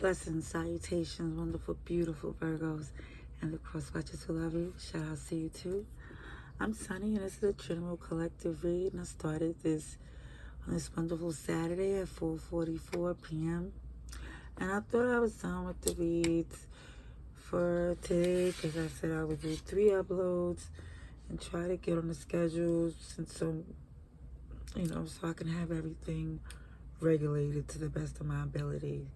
Blessings, salutations, wonderful, beautiful Virgos, and the cross watchers who love you. Shout out to you too. I'm Sunni, and this is a general collective read, and I started this on this wonderful Saturday at 4:44 p.m. And I thought I was done with the reads for today because I said I would do 3 uploads and try to get on the schedule since so I can have everything regulated to the best of my ability.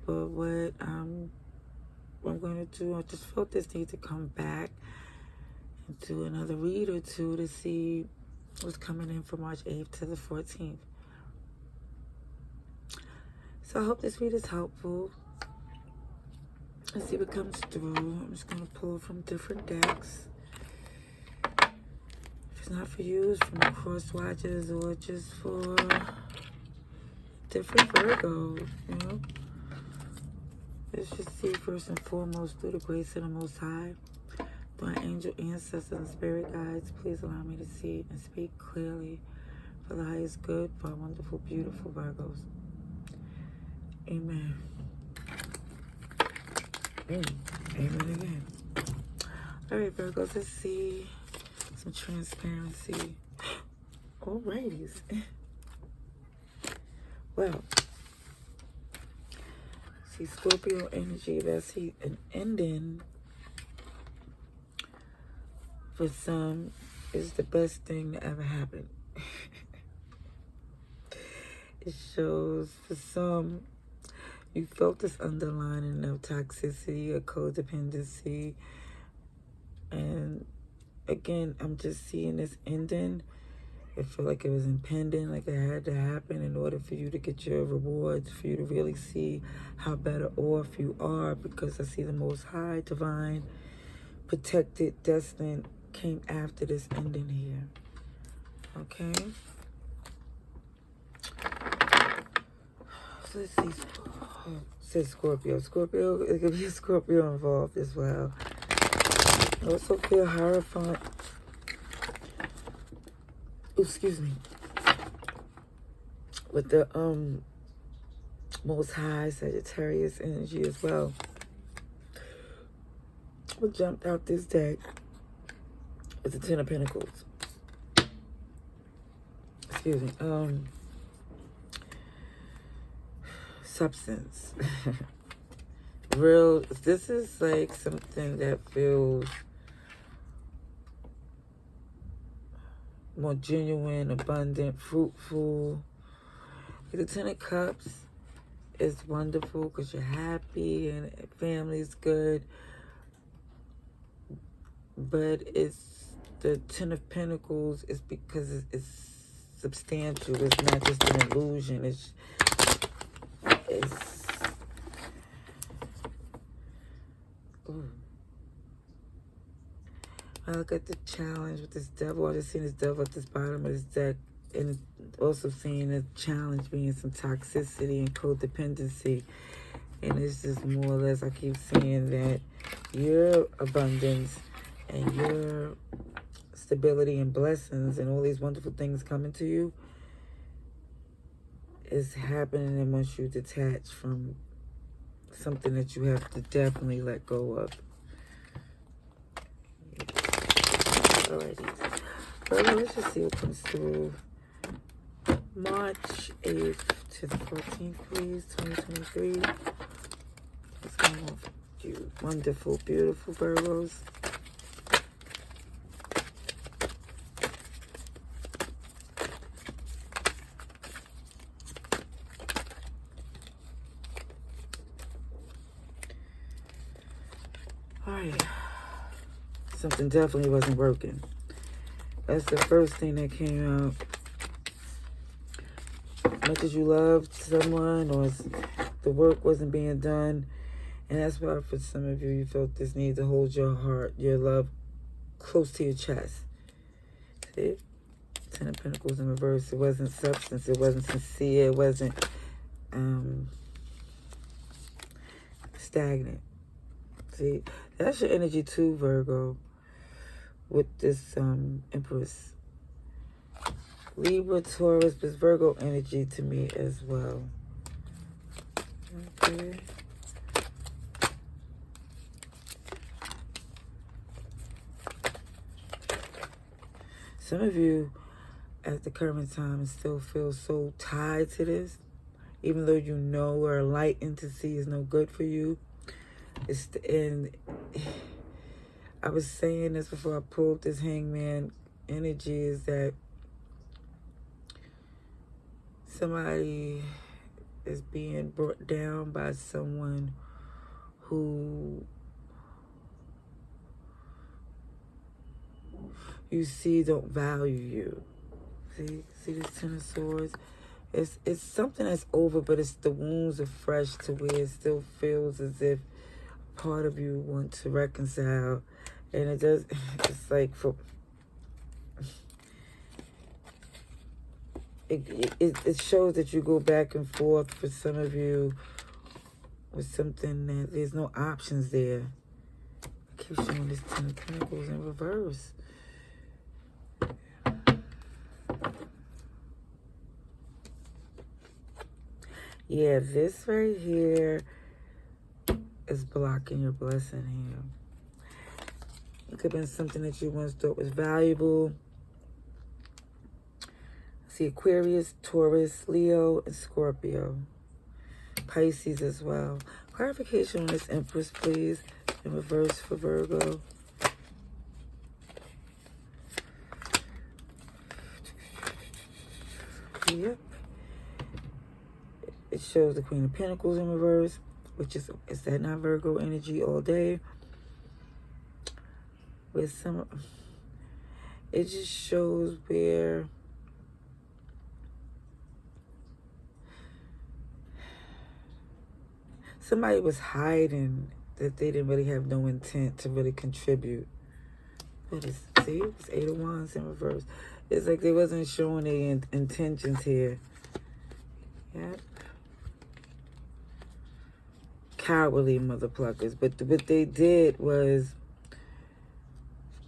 But what I'm going to do, I just felt this need to come back and do another read or two to see what's coming in from March 8th to the 14th. So I hope this read is helpful. Let's see what comes through. I'm just going to pull from different decks. If it's not for you, it's from the cross watchers or just for different Virgos, Let's just see first and foremost, through the grace of the Most High, through our angel ancestors and spirit guides, please allow me to see and speak clearly for the highest good for our wonderful, beautiful Virgos. Amen. Amen again. All right, Virgos, let's see some transparency. Alrighties. Well, see, Scorpio energy, that's an ending for some is the best thing to ever happen. It shows for some, you felt this underlining of toxicity or codependency. And again, I'm just seeing this ending. It felt like it was impending, like it had to happen in order for you to get your rewards, for you to really see how better off you are, because I see the Most High, divine, protected, destined, came after this ending here. Okay? So let's see. Oh, it says Scorpio. Scorpio, it could be a Scorpio involved as well. I also feel horrified. Excuse me, with the Most High Sagittarius energy as well. What jumped out this deck is the Ten of Pentacles. Excuse me. Substance. Real. This is like something that feels more genuine, abundant, fruitful. The Ten of Cups is wonderful because you're happy and family's good. But it's the Ten of Pentacles is because it's substantial. It's not just an illusion. It's ooh. I look at the challenge with this devil. I just seen this devil at this bottom of this deck, and also seeing the challenge being some toxicity and codependency. And it's just more or less, I keep seeing that your abundance and your stability and blessings and all these wonderful things coming to you is happening, and once you detach from something that you have to definitely let go of. Alrighty. Well, let's just see what comes through. March 8th to the 14th, please, 2023. What's going on for you? Wonderful, beautiful Virgos. Alright. Something definitely wasn't working. That's the first thing that came out. Much as you loved someone, or the work wasn't being done, and that's why for some of you, you felt this need to hold your heart, your love, close to your chest. See? Ten of Pentacles in reverse. It wasn't substance. It wasn't sincere. It wasn't stagnant. See? That's your energy too, Virgo, with this Empress. Libra, Taurus, but Virgo energy to me as well. Okay. Some of you at the current time still feel so tied to this, even though you know or light entity is no good for you. And I was saying this before I pulled this hangman energy, is that somebody is being brought down by someone who you see don't value you. See this Ten of Swords? It's something that's over, but it's the wounds are fresh to where it still feels as if part of you wants to reconcile. And it does, it's like it shows that you go back and forth for some of you with something that there's no options there. I keep showing this Ten of Pentacles in reverse. Yeah, this right here is blocking your blessing here. It could have been something that you once thought was valuable. See Aquarius, Taurus, Leo, and Scorpio. Pisces as well. Clarification on this Empress, please. In reverse for Virgo. Yep. It shows the Queen of Pentacles in reverse, which is that not Virgo energy all day? With some, it just shows where somebody was hiding that they didn't really have no intent to really contribute. But see, it's Eight of Wands in reverse. It's like they wasn't showing their intentions here. Yep. Cowardly mother pluckers. But what they did was,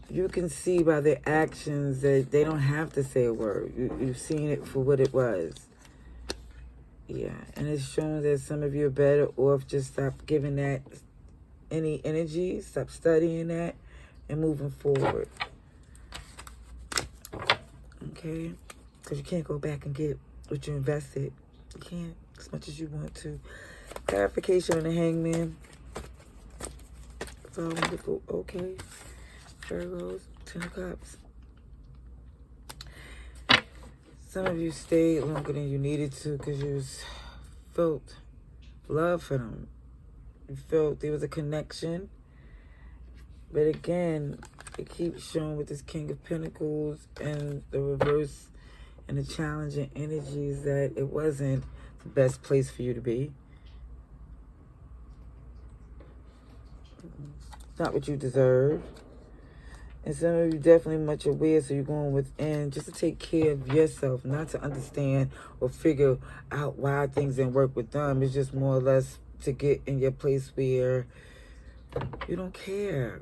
you can see by their actions that they don't have to say a word. You've seen it for what it was. Yeah, and it's showing that some of you are better off just stop giving that any energy, stop studying that, and moving forward. Okay? Because you can't go back and get what you invested. You can't, as much as you want to. Clarification on the Hangman. It's all wonderful. Okay. Virgos, Ten of Cups. Some of you stayed longer than you needed to because you felt love for them. You felt there was a connection. But again, it keeps showing with this King of Pentacles and the reverse and the challenging energies that it wasn't the best place for you to be. Not what you deserve. And some of you definitely much aware, so you're going within just to take care of yourself, not to understand or figure out why things didn't work with them. It's just more or less to get in your place where you don't care.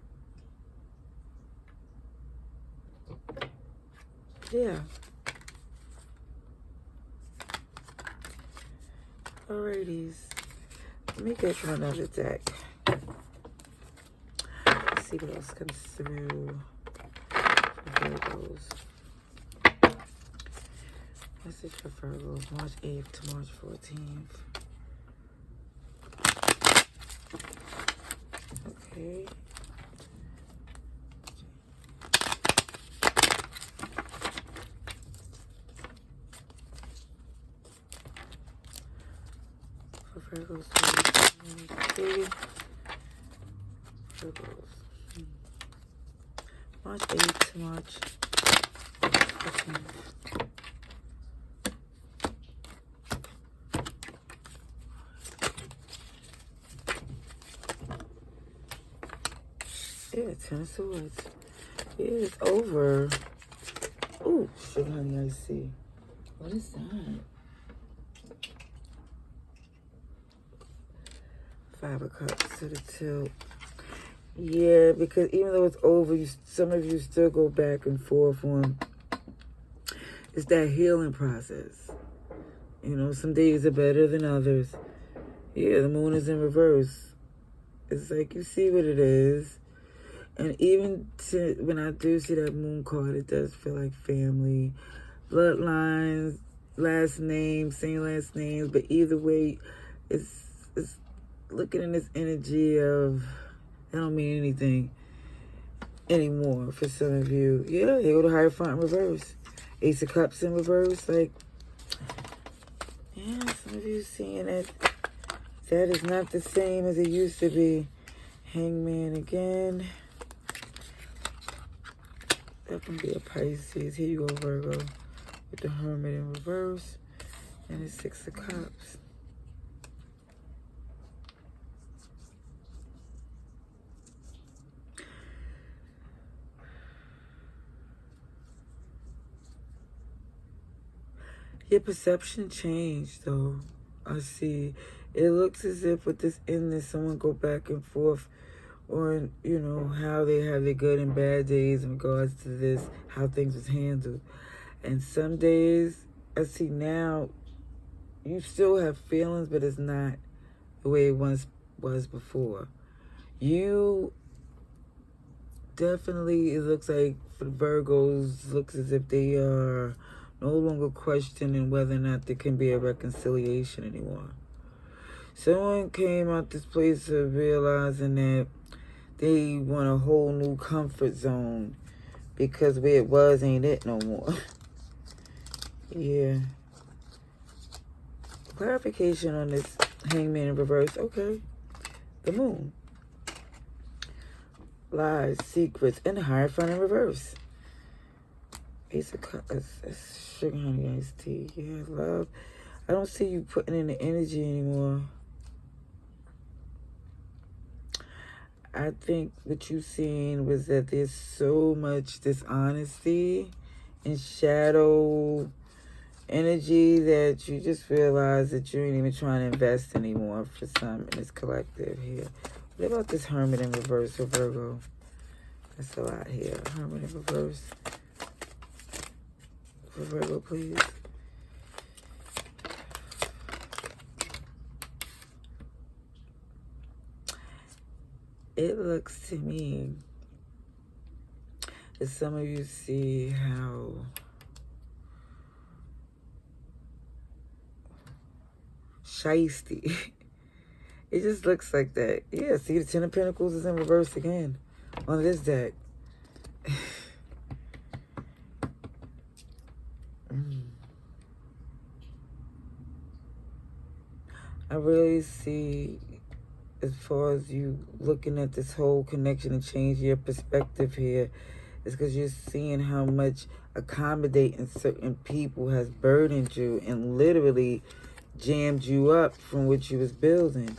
Yeah. Alrighties. Let me get you another deck. Let's see what else comes through. Virgos. Message for Virgos, March 8th to March 14th. Okay. For Virgos, okay. Virgos. March 8th to March 14th. Yeah, Ten of Swords. Yeah, it's over. Oh, shit, honey, I see. What is that? Five of Cups to the tilt. Yeah, because even though it's over, some of you still go back and forth on. It's that healing process. You know, some days are better than others. Yeah, the moon is in reverse. It's like you see what it is. And even when I do see that moon card, it does feel like family, bloodlines, last names, same last names. But either way, it's looking in this energy of, that don't mean anything anymore for some of you. Yeah, they go to Hierophant in reverse. Ace of Cups in reverse. Like, yeah, some of you seeing it. That is not the same as it used to be. Hangman again. That can be a Pisces. Here you go, Virgo. With the Hermit in reverse. And the Six of Cups. Your perception changed, though. I see. It looks as if with this illness, someone go back and forth on, you know, how they have their good and bad days in regards to this, how things was handled. And some days, I see now, you still have feelings, but it's not the way it once was before. You definitely, it looks like for the Virgos, looks as if they are no longer questioning whether or not there can be a reconciliation anymore. Someone came out this place of realizing that they want a whole new comfort zone because where it was ain't it no more. Yeah. Clarification on this Hangman in reverse. Okay. The moon. Lies, secrets, and the Hierophant in reverse. Ace of Cups. Sugar honey iced tea. Yeah, love. I don't see you putting in the energy anymore. I think what you seen was that there's so much dishonesty and shadow energy that you just realize that you ain't even trying to invest anymore for some in this collective here. What about this Hermit in reverse for Virgo? That's a lot here. Hermit in reverse for Virgo, please. It looks to me as some of you see how shiesty. It just looks like that. Yeah, see the Ten of Pentacles is in reverse again on this deck. I really see, as far as you looking at this whole connection and changing your perspective here, is because you're seeing how much accommodating certain people has burdened you and literally jammed you up from what you was building.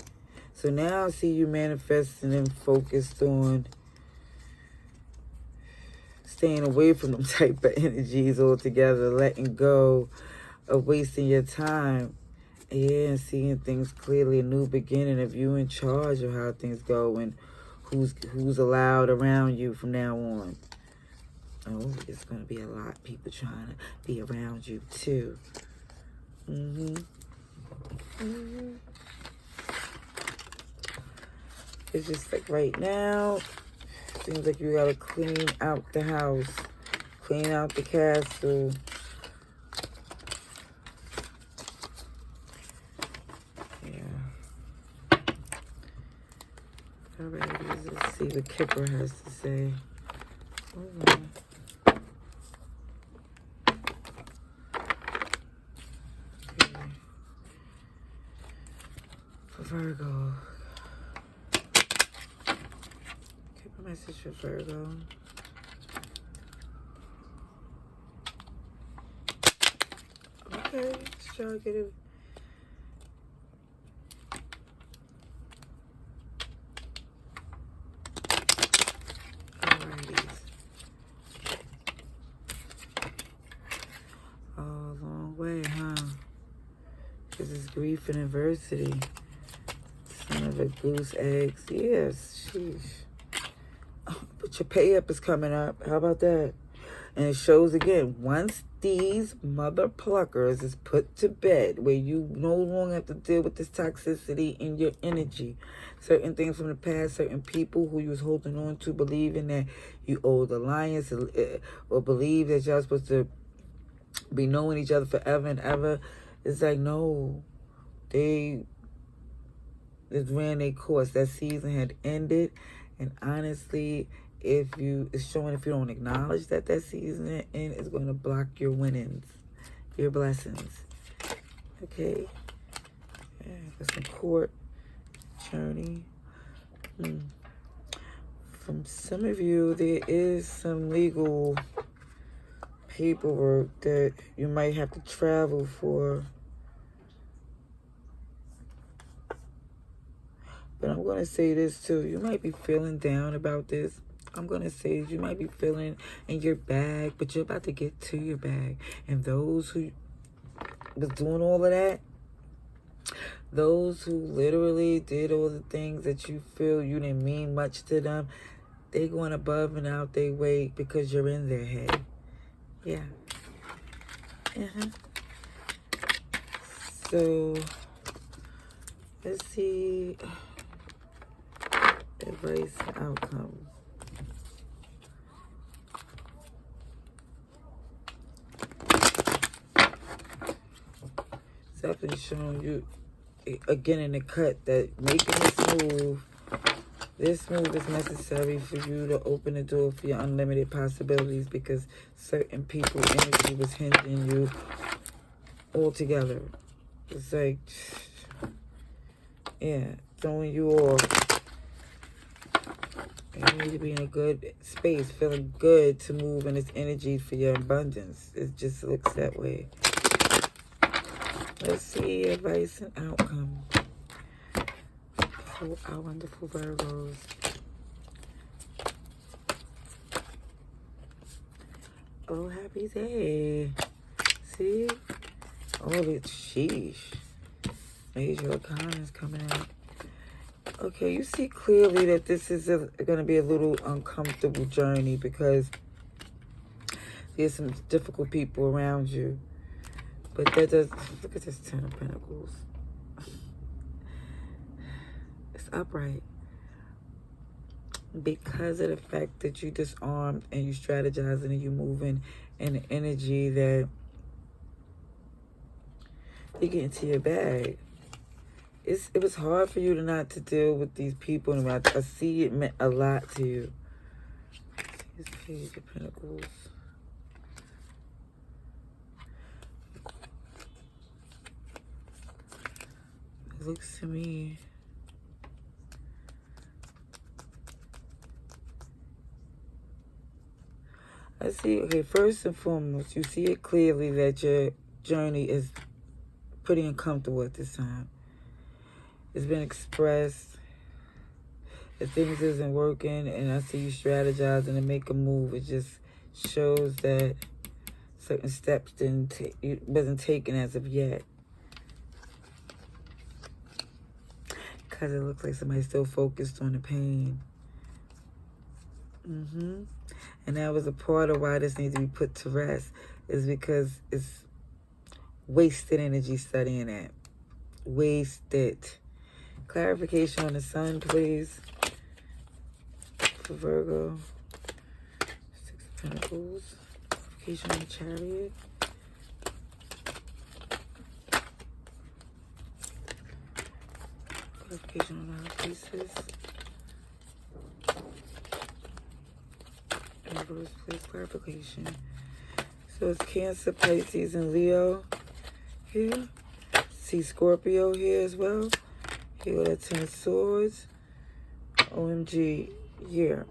So now I see you manifesting and focused on staying away from them type of energies altogether, letting go of wasting your time. Yeah, and seeing things clearly, a new beginning of you in charge of how things go and who's allowed around you from now on. Oh, it's going to be a lot of people trying to be around you too. It's just like right now, seems like you got to clean out the house, clean out the castle. Alright, let's see what Kipper has to say. Okay. For Virgo. Kipper message for Virgo. Okay, let's try to get it. Grief and adversity. Son of a goose eggs. Yes, sheesh. Oh, but your pay up is coming up. How about that? And it shows again, once these mother pluckers is put to bed, where you no longer have to deal with this toxicity in your energy. Certain things from the past, certain people who you was holding on to, believing that you owed alliance, or believe that y'all supposed to be knowing each other forever and ever. It's like, no, they just ran their course. That season had ended, and honestly, it's showing if you don't acknowledge that season end, it's going to block your winnings, your blessings. Okay, yeah, got some court journey. From some of you, there is some legal paperwork that you might have to travel for. But I'm going to say this too. You might be feeling down about this. I'm going to say you might be feeling in your bag, but you're about to get to your bag. And those who was doing all of that, those who literally did all the things that you feel you didn't mean much to them, they going above and out their way because you're in their head. Yeah. So, let's see. Advice and outcome. It's definitely showing you, again in the cut, that making this move is necessary for you to open the door for your unlimited possibilities, because certain people's energy was hindering you altogether. It's like, yeah, throwing you off. You need to be in a good space, feeling good to move in this energy for your abundance. It just looks that way. Let's see advice and outcome for our wonderful Virgos. Oh, happy day. See? Oh, it's sheesh. Major arcana coming out. Okay, you see clearly that this is going to be a little uncomfortable journey, because there's some difficult people around you. But that does, look at this Ten of Pentacles. It's upright. Because of the fact that you disarmed and you strategizing and you moving in an energy that you get into your bag. It was hard for you to not to deal with these people, and I see it meant a lot to you. This Page of Pentacles. It looks to me I see, okay, first and foremost, you see it clearly that your journey is pretty uncomfortable at this time. It's been expressed that things isn't working, and I see you strategizing to make a move. It just shows that certain steps wasn't taken as of yet. Because it looks like somebody's still focused on the pain. And that was a part of why this needs to be put to rest, is because it's wasted energy studying that. Wasted. Clarification on the Sun, please. For Virgo. Six of Pentacles. Clarification on the Chariot. Clarification on the High Priestess. Reverse, please, clarification. So it's Cancer, Pisces, and Leo here. See Scorpio here as well. Here with that Ten of Swords. OMG, yeah.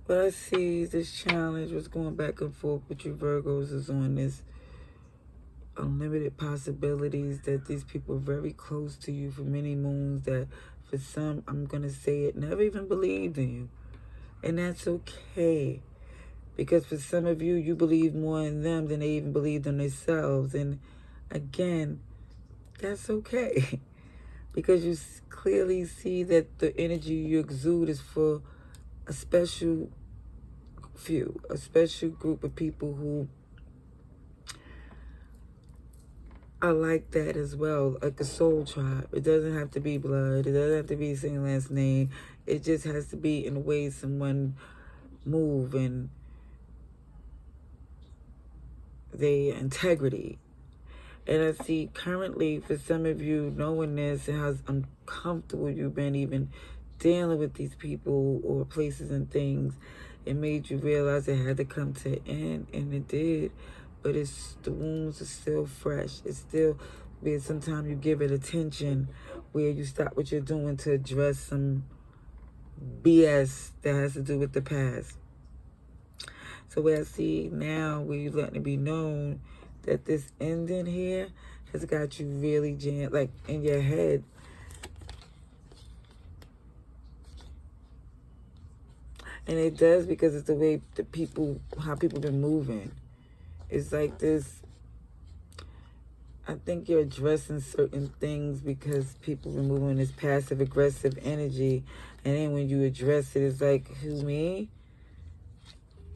But I see this challenge was going back and forth with you Virgos is on this unlimited possibilities, that these people are very close to you for many moons, that for some, I'm going to say it, never even believed in you. And that's okay. Because for some of you, you believe more in them than they even believed in themselves. And again, that's okay. Because you clearly see that the energy you exude is for a special few, a special group of people who are like that as well, like a soul tribe. It doesn't have to be blood. It doesn't have to be same last name. It just has to be in the way someone move and their integrity. And I see currently for some of you knowing this and how uncomfortable you've been even dealing with these people or places and things, it made you realize it had to come to an end, and it did. But the wounds are still fresh. It's still, sometimes you give it attention where you stop what you're doing to address some BS that has to do with the past. So what I see now, where you're letting it be known that this ending here has got you really jammed, like in your head. And it does, because it's the way how people been moving. It's like this, I think you're addressing certain things because people been moving this passive aggressive energy. And then when you address it, it's like, who, me?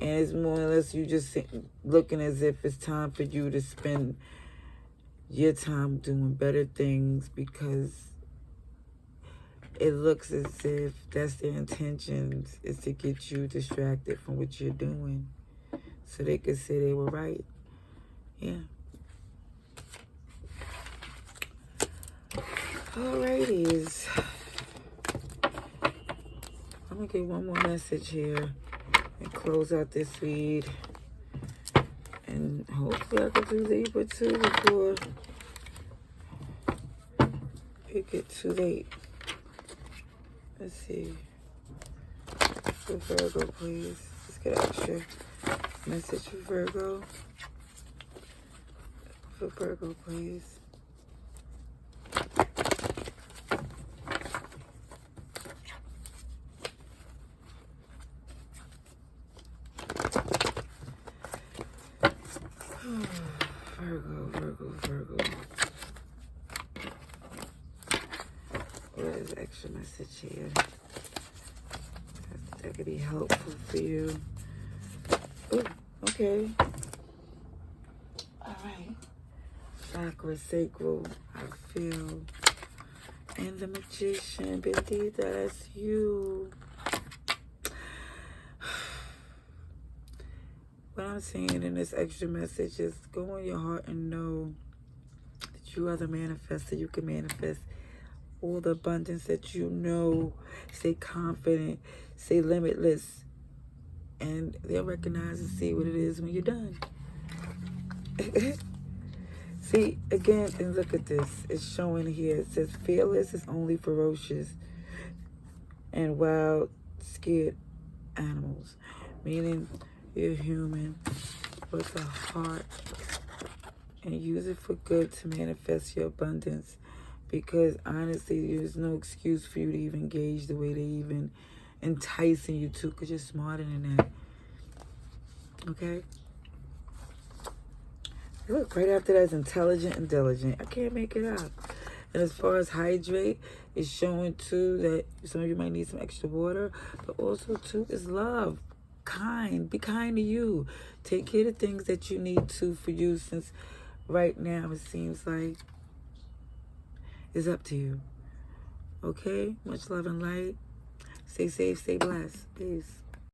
And it's more or less you just looking as if it's time for you to spend your time doing better things, because it looks as if that's their intentions, is to get you distracted from what you're doing so they could say they were right. Yeah. Alrighties. I'm going to get one more message here and close out this read. And hopefully I can do Libra too before it gets too late. Let's see. For Virgo, please. Let's get an extra message for Virgo. For Virgo, please. Virgo. What is extra message here? That could be helpful for you. Ooh, okay. All right. Chakra, sacral, I feel. And the Magician, Bendita, that's you. What I'm saying in this extra message is go in your heart and know that you are the manifester. You can manifest all the abundance that you know. Stay confident. Stay limitless. And they'll recognize and see what it is when you're done. See, again, and look at this. It's showing here. It says, fearless is only ferocious and wild, scared animals. Meaning, you're human with a heart, and use it for good to manifest your abundance, because honestly there's no excuse for you to even gauge the way they even enticing you to, because you're smarter than that. Okay, look, right after that is intelligent and diligent. I can't make it up. And as far as hydrate, it's showing too that some of you might need some extra water, but also too is love. Kind. Be kind to you. Take care of things that you need to for you, since right now it seems like it's up to you. Okay? Much love and light. Stay safe, stay blessed. Peace.